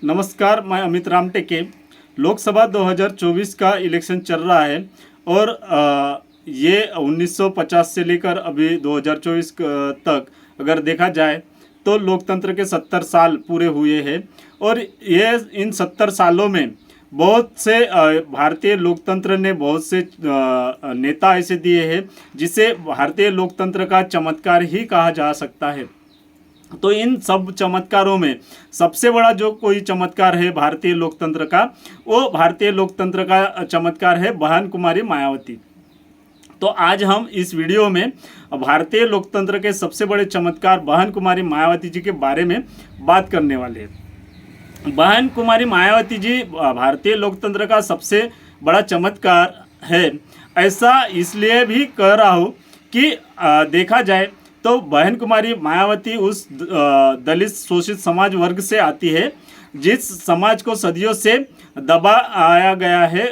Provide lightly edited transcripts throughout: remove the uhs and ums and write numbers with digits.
नमस्कार, मैं अमित राम टेके। लोकसभा 2024 का इलेक्शन चल रहा है और ये 1950 से लेकर अभी 2024 तक अगर देखा जाए तो लोकतंत्र के 70 साल पूरे हुए हैं। और ये इन 70 सालों में बहुत से भारतीय लोकतंत्र ने बहुत से नेता ऐसे दिए हैं जिसे भारतीय लोकतंत्र का चमत्कार ही कहा जा सकता है। तो इन सब चमत्कारों में सबसे बड़ा जो कोई चमत्कार है भारतीय लोकतंत्र का, वो भारतीय लोकतंत्र का चमत्कार है बहन कुमारी मायावती। तो आज हम इस वीडियो में भारतीय लोकतंत्र के सबसे बड़े चमत्कार बहन कुमारी मायावती जी के बारे में बात करने वाले हैं। बहन कुमारी मायावती जी भारतीय लोकतंत्र का सबसे बड़ा चमत्कार है, ऐसा इसलिए भी कह रहा हूँ कि देखा जाए तो बहन कुमारी मायावती उस दलित शोषित समाज वर्ग से आती है जिस समाज को सदियों से दबाया गया है।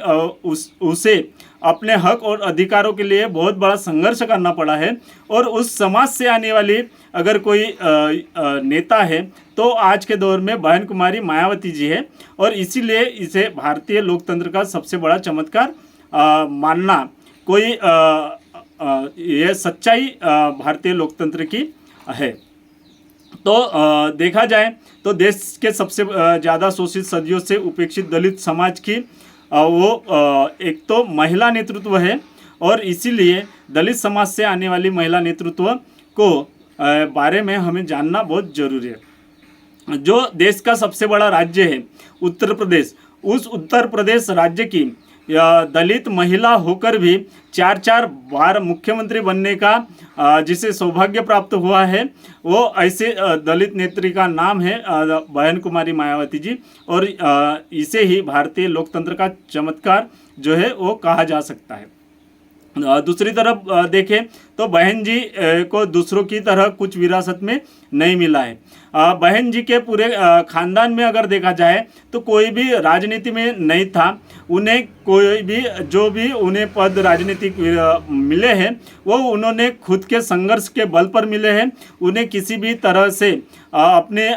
उसे अपने हक और अधिकारों के लिए बहुत बड़ा संघर्ष करना पड़ा है। और उस समाज से आने वाली अगर कोई नेता है तो आज के दौर में बहन कुमारी मायावती जी है। और इसीलिए इसे भारतीय लोकतंत्र का सबसे बड़ा चमत्कार मानना कोई यह सच्चाई भारतीय लोकतंत्र की है। तो देखा जाए तो देश के सबसे ज़्यादा शोषित सदियों से उपेक्षित दलित समाज की वो एक तो महिला नेतृत्व है और इसीलिए दलित समाज से आने वाली महिला नेतृत्व को बारे में हमें जानना बहुत ज़रूरी है। जो देश का सबसे बड़ा राज्य है उत्तर प्रदेश, उस उत्तर प्रदेश राज्य की दलित महिला होकर भी 4 बार मुख्यमंत्री बनने का जिसे सौभाग्य प्राप्त हुआ है, वो ऐसे दलित नेत्री का नाम है बहन कुमारी मायावती जी। और इसे ही भारतीय लोकतंत्र का चमत्कार जो है वो कहा जा सकता है। दूसरी तरफ देखें तो बहन जी को दूसरों की तरह कुछ विरासत में नहीं मिला है। बहन जी के पूरे खानदान में अगर देखा जाए तो कोई भी राजनीति में नहीं था। उन्हें कोई भी जो भी उन्हें पद राजनीतिक मिले हैं वो उन्होंने खुद के संघर्ष के बल पर मिले हैं। उन्हें किसी भी तरह से अपने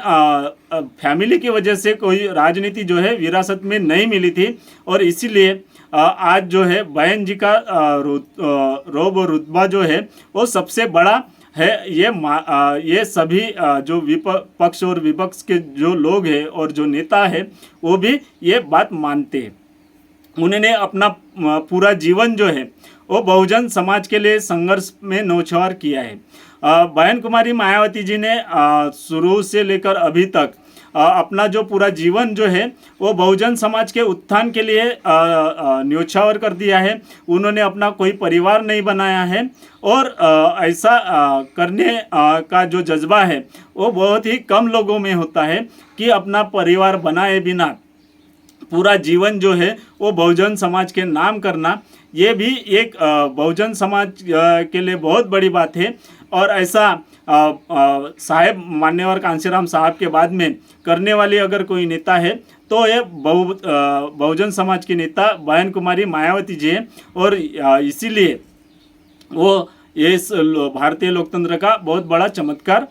फैमिली की वजह से कोई राजनीति जो है विरासत में नहीं मिली थी। और इसीलिए आज जो है बहन जी का रोब और रुतबा जो है वो सबसे बड़ा है। ये सभी जो पक्ष और विपक्ष के जो लोग हैं और जो नेता है वो भी ये बात मानते हैं। उन्होंने अपना पूरा जीवन जो है वो बहुजन समाज के लिए संघर्ष में न्योछावर किया है। बहन कुमारी मायावती जी ने शुरू से लेकर अभी तक अपना जो पूरा जीवन जो है वो बहुजन समाज के उत्थान के लिए न्योछावर कर दिया है। उन्होंने अपना कोई परिवार नहीं बनाया है और ऐसा करने का जो जज्बा है वो बहुत ही कम लोगों में होता है कि अपना परिवार बनाए बिना पूरा जीवन जो है वो बहुजन समाज के नाम करना, ये भी एक बहुजन समाज के लिए बहुत बड़ी बात है। और ऐसा साहेब मान्यवर कांशीराम साहब के बाद में करने वाली अगर कोई नेता है तो ये बहुजन समाज की नेता बहन कुमारी मायावती जी है। और इसीलिए वो ये इस भारतीय लोकतंत्र का बहुत बड़ा चमत्कार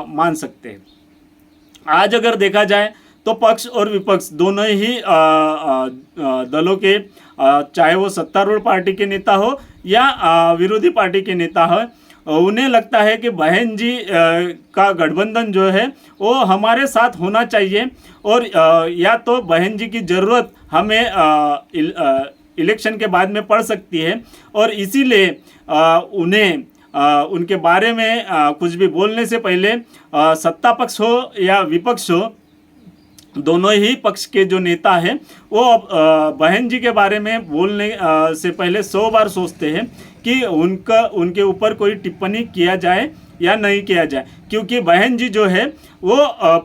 मान सकते हैं। आज अगर देखा जाए तो पक्ष और विपक्ष दोनों ही दलों के चाहे वो सत्तारूढ़ पार्टी के नेता हो या विरोधी पार्टी के हो, उन्हें लगता है कि बहन जी का गठबंधन जो है वो हमारे साथ होना चाहिए। और या तो बहन जी की ज़रूरत हमें इलेक्शन के बाद में पड़ सकती है। और इसीलिए उन्हें उनके बारे में कुछ भी बोलने से पहले सत्ता पक्ष हो या विपक्ष हो, दोनों ही पक्ष के जो नेता हैं वो बहन जी के बारे में बोलने से पहले 100 बार सोचते हैं कि उनके ऊपर कोई टिप्पणी किया जाए या नहीं किया जाए। क्योंकि बहन जी जो है वो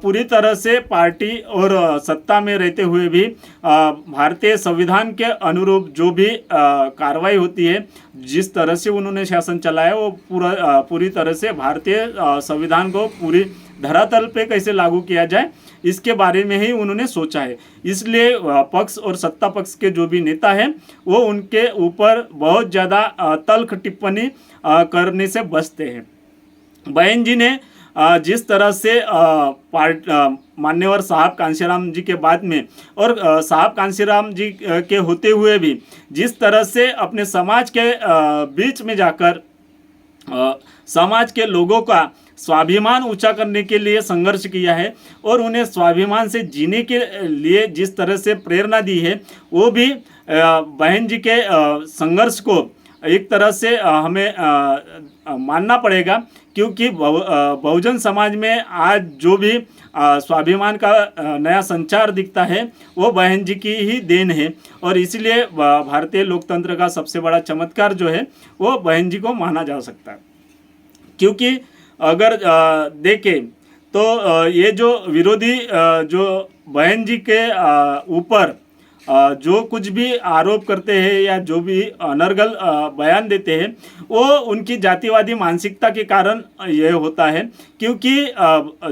पूरी तरह से पार्टी और सत्ता में रहते हुए भी भारतीय संविधान के अनुरूप जो भी कार्रवाई होती है, जिस तरह से उन्होंने शासन चलाया वो पूरी तरह से भारतीय संविधान को पूरी धरातल पे कैसे लागू किया जाए इसके बारे में ही उन्होंने सोचा है। इसलिए पक्ष और सत्ता पक्ष के जो भी नेता हैं वो उनके ऊपर बहुत ज़्यादा तल्ख टिप्पणी करने से बचते हैं। बहन जी ने जिस तरह से मान्यवर साहब कांशीराम जी के बाद में और साहब कांशीराम जी के होते हुए भी जिस तरह से अपने समाज के बीच में जाकर समाज के लोगों का स्वाभिमान ऊंचा करने के लिए संघर्ष किया है और उन्हें स्वाभिमान से जीने के लिए जिस तरह से प्रेरणा दी है, वो भी बहन जी के संघर्ष को एक तरह से हमें मानना पड़ेगा, क्योंकि बहुजन समाज में आज जो भी स्वाभिमान का नया संचार दिखता है वो बहन जी की ही देन है। और इसलिए भारतीय लोकतंत्र का सबसे बड़ा चमत्कार जो है वो बहन जी को माना जा सकता है। क्योंकि अगर देखें तो ये जो विरोधी जो बहन जी के ऊपर जो कुछ भी आरोप करते हैं या जो भी अनर्गल बयान देते हैं, वो उनकी जातिवादी मानसिकता के कारण ये होता है। क्योंकि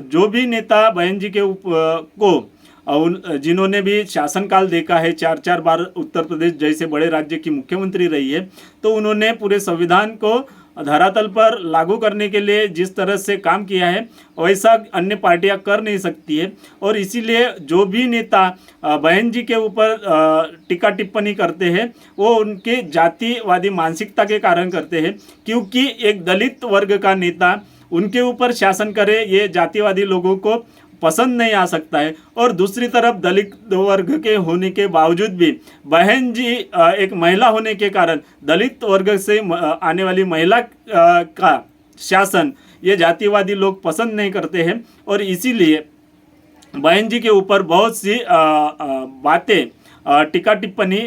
जो भी नेता बहन जी के जिन्होंने भी शासनकाल देखा है, 4 बार उत्तर प्रदेश जैसे बड़े राज्य की मुख्यमंत्री रही है, तो उन्होंने पूरे संविधान को धरातल पर लागू करने के लिए जिस तरह से काम किया है वैसा अन्य पार्टियां कर नहीं सकती है। और इसीलिए जो भी नेता बहन जी के ऊपर टीका टिप्पणी करते हैं वो उनके जातिवादी मानसिकता के कारण करते हैं। क्योंकि एक दलित वर्ग का नेता उनके ऊपर शासन करे ये जातिवादी लोगों को पसंद नहीं आ सकता है। और दूसरी तरफ दलित वर्ग के होने के बावजूद भी बहन जी एक महिला होने के कारण दलित वर्ग से आने वाली महिला का शासन ये जातिवादी लोग पसंद नहीं करते हैं। और इसीलिए बहन जी के ऊपर बहुत सी बातें टीका टिप्पणी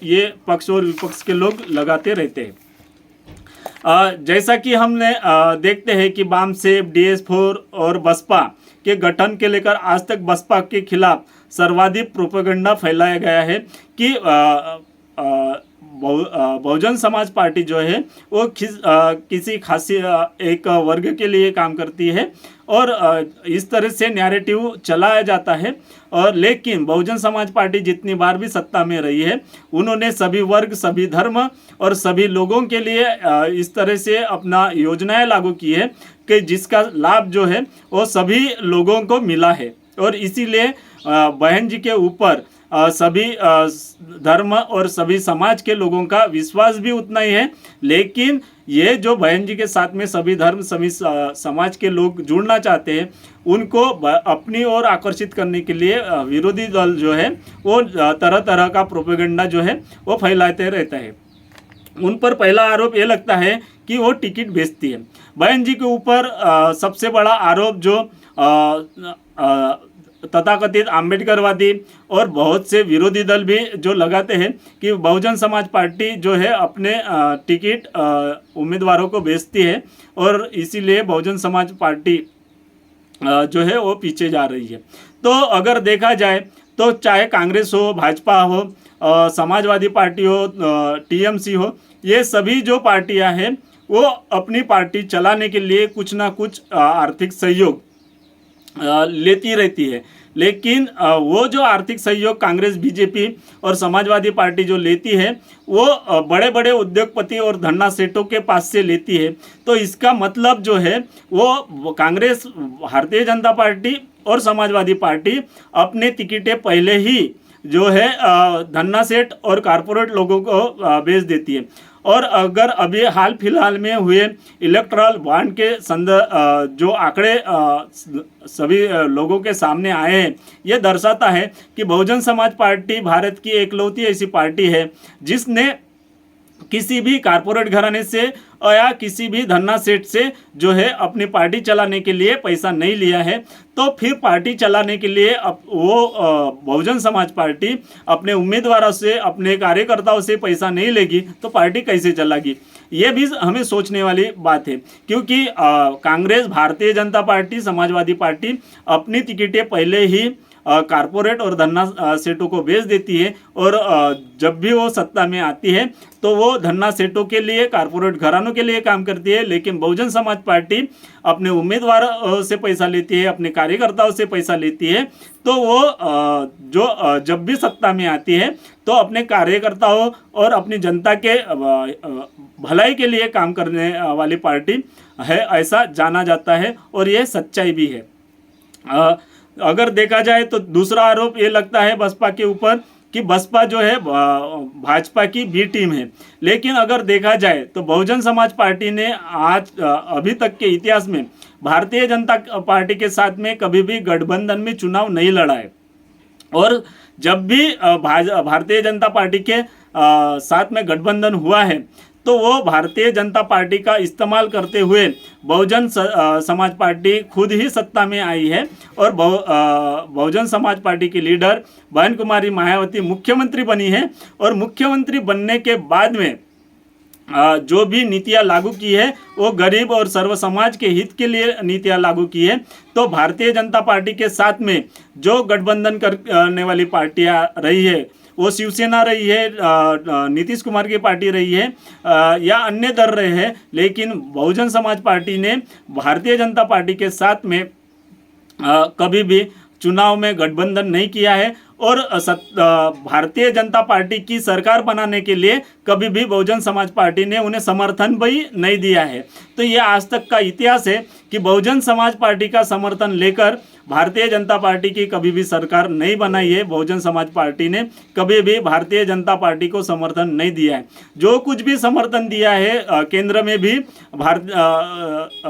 ये पक्ष और विपक्ष के लोग लगाते रहते हैं। जैसा कि हमने देखते हैं कि वाम से DS4 और बसपा के गठन के लेकर आज तक बसपा के खिलाफ सर्वाधिक प्रोपेगेंडा फैलाया गया है कि बहुजन समाज पार्टी जो है वो किसी खासी एक वर्ग के लिए काम करती है और इस तरह से नैरेटिव चलाया जाता है। और लेकिन बहुजन समाज पार्टी जितनी बार भी सत्ता में रही है उन्होंने सभी वर्ग, सभी धर्म और सभी लोगों के लिए इस तरह से अपना योजनाएं लागू की है कि जिसका लाभ जो है वो सभी लोगों को मिला है। और इसीलिए बहन जी के ऊपर सभी धर्म और सभी समाज के लोगों का विश्वास भी उतना ही है। लेकिन ये जो बहन जी के साथ में सभी धर्म, सभी समाज के लोग जुड़ना चाहते हैं, उनको अपनी ओर आकर्षित करने के लिए विरोधी दल जो है वो तरह तरह का प्रोपेगेंडा जो है वो फैलाते रहता है। उन पर पहला आरोप ये लगता है कि वो टिकट बेचती है। बहन जी के ऊपर सबसे बड़ा आरोप जो तथाकथित आम्बेडकरवादी और बहुत से विरोधी दल भी जो लगाते हैं कि बहुजन समाज पार्टी जो है अपने टिकट उम्मीदवारों को बेचती है और इसीलिए बहुजन समाज पार्टी जो है वो पीछे जा रही है। तो अगर देखा जाए तो चाहे कांग्रेस हो, भाजपा हो, समाजवादी पार्टी हो, TMC हो, ये सभी जो पार्टियां हैं वो अपनी पार्टी चलाने के लिए कुछ ना कुछ आर्थिक सहयोग लेती रहती है। लेकिन वो जो आर्थिक सहयोग कांग्रेस, बीजेपी और समाजवादी पार्टी जो लेती है वो बड़े बड़े उद्योगपति और धन्ना सेठों के पास से लेती है। तो इसका मतलब जो है वो कांग्रेस, भारतीय जनता पार्टी और समाजवादी पार्टी अपने टिकटें पहले ही जो है धन्ना सेठ और कारपोरेट लोगों को बेच देती है। और अगर अभी हाल फिलहाल में हुए इलेक्टोरल बॉन्ड के जो आंकड़े सभी लोगों के सामने आए हैं, ये दर्शाता है कि बहुजन समाज पार्टी भारत की एकलौती ऐसी पार्टी है जिसने किसी भी कारपोरेट घराने से या किसी भी धन्ना सेठ से जो है अपनी पार्टी चलाने के लिए पैसा नहीं लिया है। तो फिर पार्टी चलाने के लिए वो बहुजन समाज पार्टी अपने उम्मीदवारों से, अपने कार्यकर्ताओं से पैसा नहीं लेगी तो पार्टी कैसे चलाएगी? ये भी हमें सोचने वाली बात है। क्योंकि कांग्रेस, भारतीय जनता पार्टी, समाजवादी पार्टी अपनी टिकटें पहले ही कारपोरेट और धन्ना सेठों को बेच देती है। और जब भी वो सत्ता में आती है तो वो धन्ना सेठों के लिए, कारपोरेट घरानों के लिए काम करती है, लेकिन बहुजन समाज पार्टी अपने उम्मीदवार से पैसा लेती है, अपने कार्यकर्ताओं से पैसा लेती है। तो वो जब भी सत्ता में आती है तो अपने कार्यकर्ताओं और अपनी जनता के भलाई के लिए काम करने वाली पार्टी है, ऐसा जाना जाता है और ये सच्चाई भी है। अगर देखा जाए तो दूसरा आरोप ये लगता है बसपा के ऊपर कि बसपा जो है भाजपा की बी टीम है। लेकिन अगर देखा जाए तो बहुजन समाज पार्टी ने आज अभी तक के इतिहास में भारतीय जनता पार्टी के साथ में कभी भी गठबंधन में चुनाव नहीं लड़ा है। और जब भी भारतीय जनता पार्टी के साथ में गठबंधन हुआ है तो वो भारतीय जनता पार्टी का इस्तेमाल करते हुए बहुजन समाज पार्टी खुद ही सत्ता में आई है। और बहुजन समाज पार्टी की लीडर बहन कुमारी मायावती मुख्यमंत्री बनी है। और मुख्यमंत्री बनने के बाद में जो भी नीतियां लागू की है वो गरीब और सर्व समाज के हित के लिए नीतियां लागू की है। तो भारतीय जनता पार्टी के साथ में जो गठबंधन करने वाली पार्टियां रही है, वो शिवसेना रही है, नीतीश कुमार की पार्टी रही है, या अन्य दल रहे हैं, लेकिन बहुजन समाज पार्टी ने भारतीय जनता पार्टी के साथ में कभी भी चुनाव में गठबंधन नहीं किया है। और भारतीय जनता पार्टी की सरकार बनाने के लिए कभी भी बहुजन समाज पार्टी ने उन्हें समर्थन भी नहीं दिया है। तो ये आज तक का इतिहास है कि बहुजन समाज पार्टी का समर्थन लेकर भारतीय जनता पार्टी की कभी भी सरकार नहीं बनाई है। बहुजन समाज पार्टी ने कभी भी भारतीय जनता पार्टी को समर्थन नहीं दिया है। जो कुछ भी समर्थन दिया है केंद्र में भी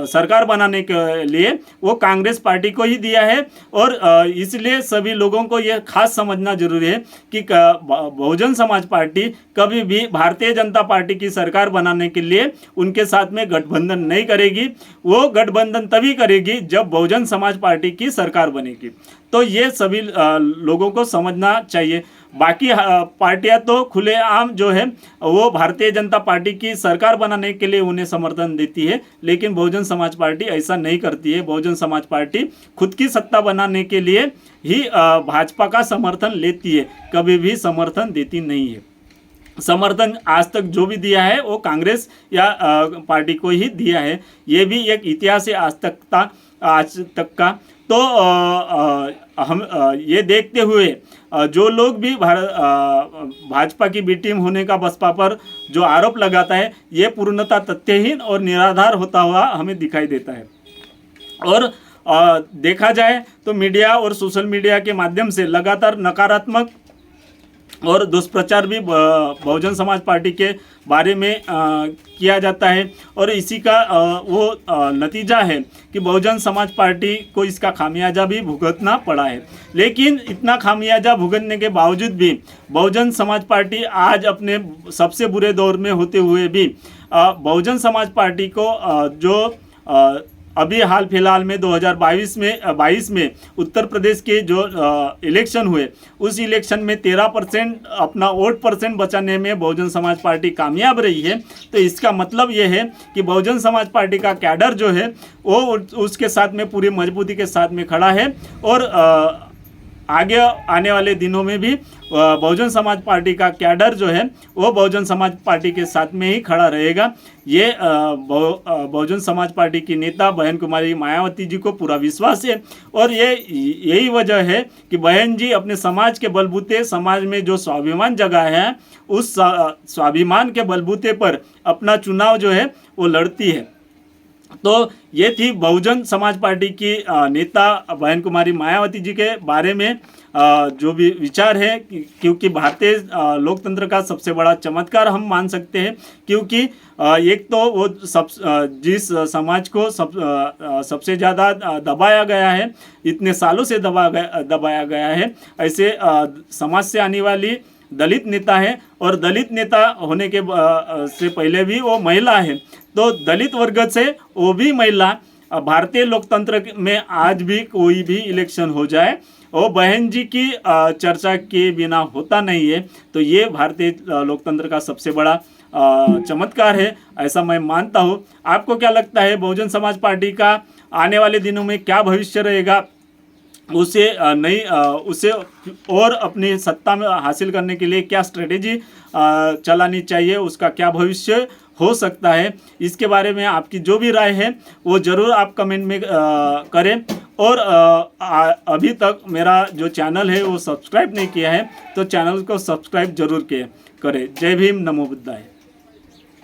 सरकार बनाने के लिए, वो कांग्रेस पार्टी को ही दिया है। और इसलिए सभी लोगों को यह खास समझना जरूरी है कि बहुजन समाज पार्टी कभी भी भारतीय जनता पार्टी की सरकार बनाने के लिए उनके साथ में गठबंधन नहीं करेगी। वो गठबंधन तभी करेगी जब बहुजन समाज पार्टी की सरकार बनेगी। तो ये सभी लोगों को समझना चाहिए। बाकी पार्टियां तो खुलेआम जो है वो भारतीय जनता पार्टी की सरकार बनाने के लिए उन्हें समर्थन देती है, लेकिन बहुजन समाज पार्टी ऐसा नहीं करती है। बहुजन समाज पार्टी खुद की सत्ता बनाने के लिए ही भाजपा का समर्थन लेती है, कभी भी समर्थन देती नहीं है। समर्थन आज तक जो भी दिया है वो कांग्रेस या पार्टी को ही दिया है। ये भी एक इतिहास है आज तक का। तो हम ये देखते हुए जो लोग भी भाजपा की बी टीम होने का बसपा पर जो आरोप लगाता है, ये पूर्णतः तथ्यहीन और निराधार होता हुआ हमें दिखाई देता है। और देखा जाए तो मीडिया और सोशल मीडिया के माध्यम से लगातार नकारात्मक और दुष्प्रचार भी बहुजन समाज पार्टी के बारे में किया जाता है। और इसी का वो नतीजा है कि बहुजन समाज पार्टी को इसका खामियाजा भी भुगतना पड़ा है। लेकिन इतना खामियाजा भुगतने के बावजूद भी बहुजन समाज पार्टी आज अपने सबसे बुरे दौर में होते हुए भी बहुजन समाज पार्टी को जो अभी हाल फिलहाल में 2022 में उत्तर प्रदेश के जो इलेक्शन हुए, उस इलेक्शन में 13% अपना वोट परसेंट बचाने में बहुजन समाज पार्टी कामयाब रही है। तो इसका मतलब ये है कि बहुजन समाज पार्टी का कैडर जो है वो उसके साथ में पूरी मजबूती के साथ में खड़ा है। और आगे आने वाले दिनों में भी बहुजन समाज पार्टी का कैडर जो है वो बहुजन समाज पार्टी के साथ में ही खड़ा रहेगा। ये बहुजन समाज पार्टी की नेता बहन कुमारी मायावती जी को पूरा विश्वास है। और यही वजह है कि बहन जी अपने समाज के बलबूते, समाज में जो स्वाभिमान जगा है, उस स्वाभिमान के बलबूते पर अपना चुनाव जो है वो लड़ती है। तो ये थी बहुजन समाज पार्टी की नेता बहन कुमारी मायावती जी के बारे में जो भी विचार है, क्योंकि भारतीय लोकतंत्र का सबसे बड़ा चमत्कार हम मान सकते हैं। क्योंकि एक तो वो जिस समाज को सबसे ज़्यादा दबाया गया है, इतने सालों से दबाया गया है, ऐसे समाज से आने वाली दलित नेता है। और दलित नेता होने के से पहले भी वो महिला है। तो दलित वर्ग से वो भी महिला, भारतीय लोकतंत्र में आज भी कोई भी इलेक्शन हो जाए वो बहन जी की चर्चा के बिना होता नहीं है। तो ये भारतीय लोकतंत्र का सबसे बड़ा चमत्कार है, ऐसा मैं मानता हूँ। आपको क्या लगता है, बहुजन समाज पार्टी का आने वाले दिनों में क्या भविष्य रहेगा? उसे उसे और अपनी सत्ता में हासिल करने के लिए क्या स्ट्रेटेजी चलानी चाहिए, उसका क्या भविष्य हो सकता है, इसके बारे में आपकी जो भी राय है वो ज़रूर आप कमेंट में करें। और अभी तक मेरा जो चैनल है वो सब्सक्राइब नहीं किया है तो चैनल को सब्सक्राइब जरूर करें। जय भीम, नमो बुद्धाय।